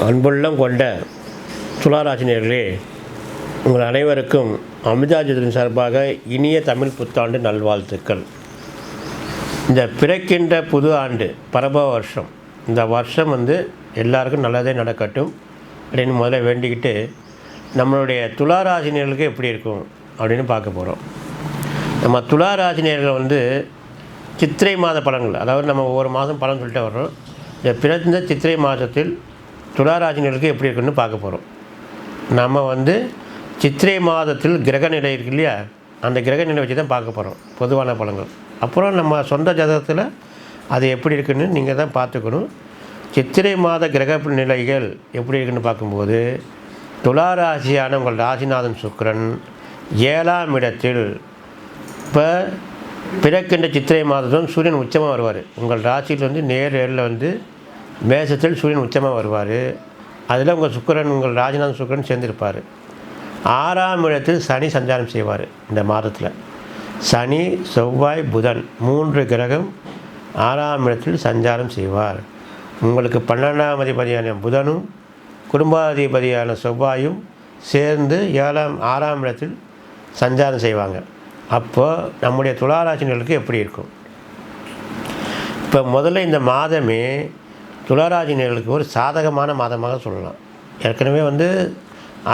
அன்புள்ளம் கொண்ட துளாராசினியர்களே, உங்கள் அனைவருக்கும் அமிர்தாஜத்தின் சார்பாக இனிய தமிழ் புத்தாண்டு நல்வாழ்த்துக்கள். இந்த பிறக்கின்ற புது ஆண்டு பரப வருஷம், இந்த வருஷம் எல்லாருக்கும் நல்லதே நடக்கட்டும் அப்படின்னு முதல்ல வேண்டிக்கிட்டு, நம்மளுடைய துளாராசினியர்களுக்கு எப்படி இருக்கும் அப்படின்னு பார்க்க போகிறோம். நம்ம துளாராசினியர்கள் சித்திரை மாத பலன்கள், அதாவது நம்ம ஒவ்வொரு மாதம் பலன் சொல்லிட்டு வர்றோம். இந்த பிறந்த சித்திரை மாதத்தில் துளாராசினியர்களுக்கு எப்படி இருக்குன்னு பார்க்க போகிறோம். நம்ம சித்திரை மாதத்தில் கிரக நிலை இருக்கு இல்லையா, அந்த கிரக நிலை வச்சு தான் பார்க்க போகிறோம் பொதுவான பலன்கள். அப்புறம் நம்ம சொந்த ஜாதகத்தில் அது எப்படி இருக்குன்னு நீங்கள் தான் பார்த்துக்கணும். சித்திரை மாத கிரக நிலைகள் எப்படி இருக்குன்னு பார்க்கும்போது, துளாராசியான உங்கள் ராசிநாதன் சுக்கிரன் 7ஆம் இடத்தில். இப்போ பிறக்கின்ற சித்திரை மாதத்தும் சூரியன் உச்சமாக வருவார். உங்கள் ராசியில் நேர் ஏழில் மேசத்தில் சூரியன் உச்சமாக வருவார். அதில் உங்கள் சுக்கிரன், உங்கள் ராசிநாதன் சுக்கிரன் சேர்ந்திருப்பார். 6ஆம் இடத்தில் சனி சஞ்சாரம் செய்வார். இந்த மாதத்தில் சனி, செவ்வாய், புதன் 3 கிரகம் 6ஆம் இடத்தில் சஞ்சாரம் செய்வார். உங்களுக்கு 12ஆம் அதிபதியான புதனும் குடும்பாதிபதியான செவ்வாயும் சேர்ந்து 6ஆம் இடத்தில் சஞ்சாரம் செய்வாங்க. அப்போது நம்முடைய துளாராசினியர்களுக்கு எப்படி இருக்கும்? இப்போ முதல்ல இந்த மாதமே துளாராசினியர்களுக்கு ஒரு சாதகமான மாதமாக சொல்லலாம். ஏற்கனவே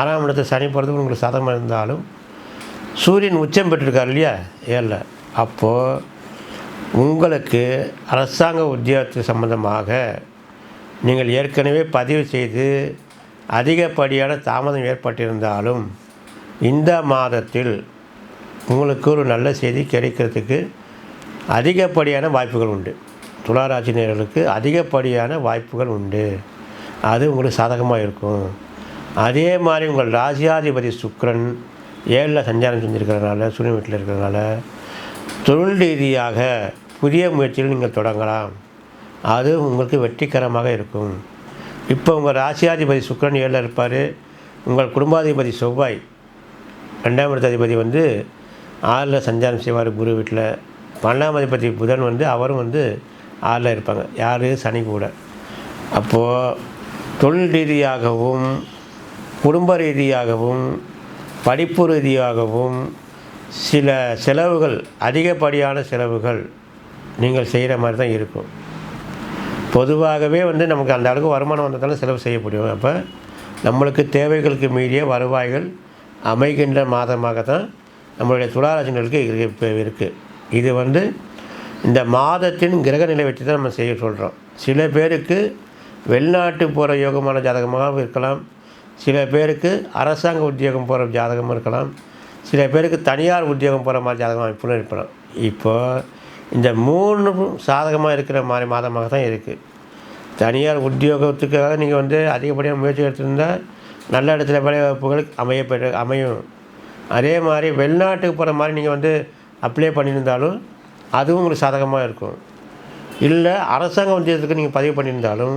6ஆம் இடத்தில் சனி போகிறதுக்கு உங்களுக்கு சாதகமாக இருந்தாலும், சூரியன் உச்சம் பெற்றிருக்கார் இல்லையா 7. அப்போது உங்களுக்கு அரசாங்க உத்தியோகத்துக்கு சம்பந்தமாக நீங்கள் ஏற்கனவே பதிவு செய்து அதிகப்படியான தாமதம் ஏற்பட்டிருந்தாலும், இந்த மாதத்தில் உங்களுக்கு ஒரு நல்ல செய்தி கிடைக்கிறதுக்கு அதிகப்படியான வாய்ப்புகள் உண்டு. துளாராசினியர்களுக்கு அதிகப்படியான வாய்ப்புகள் உண்டு. அது உங்களுக்கு சாதகமாக இருக்கும். அதே மாதிரி உங்கள் ராசியாதிபதி சுக்கிரன் 7ல் சஞ்சாரம் செஞ்சுருக்கிறதுனால, சூரியன் வீட்டில் இருக்கிறதுனால, தொழில் ரீதியாக புதிய முயற்சிகள் நீங்கள் தொடங்கலாம். அது உங்களுக்கு வெற்றிகரமாக இருக்கும். இப்போ உங்கள் ராசியாதிபதி சுக்கிரன் 7ல் இருப்பார். உங்கள் குடும்பாதிபதி செவ்வாய் 2ஆம் இடத்து அதிபதி 6ல் சஞ்சாரம் செய்வார் குரு வீட்டில். 12ஆம் அதிபதி புதன் அவரும் 6ல் இருப்பாங்க. யார்? சனி கூட. அப்போது தொழில் ரீதியாகவும் குடும்ப ரீதியாகவும் படிப்பு ரீதியாகவும் சில செலவுகள், அதிகப்படியான செலவுகள் நீங்கள் செய்கிற மாதிரி தான் இருக்கும். பொதுவாகவே நமக்கு அந்த அளவுக்கு வருமானம் வந்ததால் செலவு செய்ய முடியும். அப்போ நம்மளுக்கு தேவைகளுக்கு மீறிய வருவாய்கள் அமைகின்ற மாதமாக தான் நம்மளுடைய துளாராசினியர்களுக்கு இப்போ இருக்குது. இது இந்த மாதத்தின் கிரக நிலை வச்சு தான் நம்ம செய்ய சொல்கிறோம். சில பேருக்கு வெளிநாட்டு போகிற யோகமான ஜாதகமாக இருக்கலாம். சில பேருக்கு அரசாங்க உத்தியோகம் போகிற ஜாதகமாக இருக்கலாம். சில பேருக்கு தனியார் உத்தியோகம் போகிற மாதிரி ஜாதகமாக இப்போலாம் இருக்கலாம். இப்போது இந்த 3 சாதகமாக இருக்கிற மாதிரி மாதமாக தான் இருக்குது. தனியார் உத்தியோகத்துக்காக நீங்கள் அதிகப்படியாக முயற்சி எடுத்திருந்தால் நல்ல இடத்துல வேலை வாய்ப்புகள் அமையும். அதே மாதிரி வெளிநாட்டுக்கு போகிற மாதிரி நீங்கள் அப்ளை பண்ணியிருந்தாலும் அதுவும் உங்களுக்கு சாதகமாக இருக்கும். இல்லை அரசாங்க உத்தியோகத்துக்கு நீங்கள் பதிவு பண்ணியிருந்தாலும்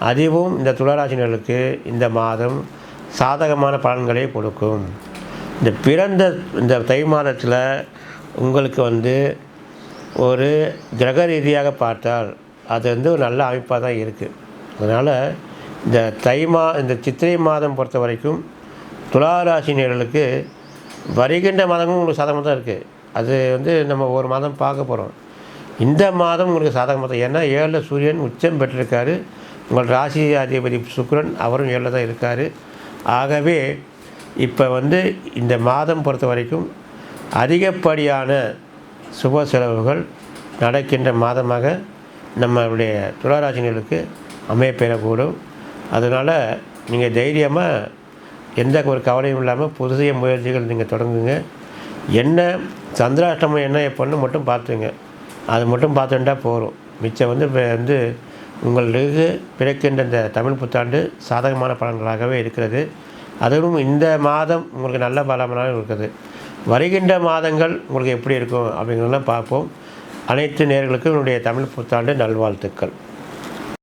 அதுவும் இந்த துளாராசினியர்களுக்கு இந்த மாதம் சாதகமான பலன்களை கொடுக்கும். இந்த பிறந்த இந்த தை மாதத்தில் உங்களுக்கு ஒரு கிரக ரீதியாக பார்த்தால் அது ஒரு நல்ல அமைப்பாக தான் இருக்குது. அதனால் இந்த இந்த சித்திரை மாதம் பொறுத்த வரைக்கும் துளாராசினியர்களுக்கு வருகின்ற மாதமும் உங்களுக்கு சாதகமாக தான் இருக்குது. அது நம்ம ஒரு மாதம் பார்க்க போகிறோம். இந்த மாதம் உங்களுக்கு சாதகமாக தான். ஏன்னா 7ல் சூரியன் உச்சம் பெற்றிருக்காரு. உங்கள் ராசி அதிபதி சுக்கிரன் அவரும் 7ல் தான் இருக்கார். ஆகவே இப்போ இந்த மாதம் பொறுத்த வரைக்கும் அதிகப்படியான சுப செலவுகள் நடக்கின்ற மாதமாக நம்மளுடைய துளாராசினியர்களுக்கு அமையப்பெறக்கூடும். அதனால் நீங்கள் தைரியமாக எந்த ஒரு கவலையும் இல்லாமல் புதிய முயற்சிகள் நீங்கள் தொடங்குங்க. என்ன சந்திராஷ்டமம் என்ன எப்போன்னு மட்டும் பார்த்துங்க. அது மட்டும் பார்த்துட்டா போகிறோம். மிச்சம் உங்களுக்கு பிறக்கின்ற இந்த தமிழ் புத்தாண்டு சாதகமான பலன்களாகவே இருக்கிறது. அதுவும் இந்த மாதம் உங்களுக்கு நல்ல பலனாக இருக்குது. வருகின்ற மாதங்கள் உங்களுக்கு எப்படி இருக்கும் அப்படிங்கிறதெல்லாம் பார்ப்போம். அனைத்து நேயர்களுக்கும் என்னுடைய தமிழ் புத்தாண்டு நல்வாழ்த்துக்கள்.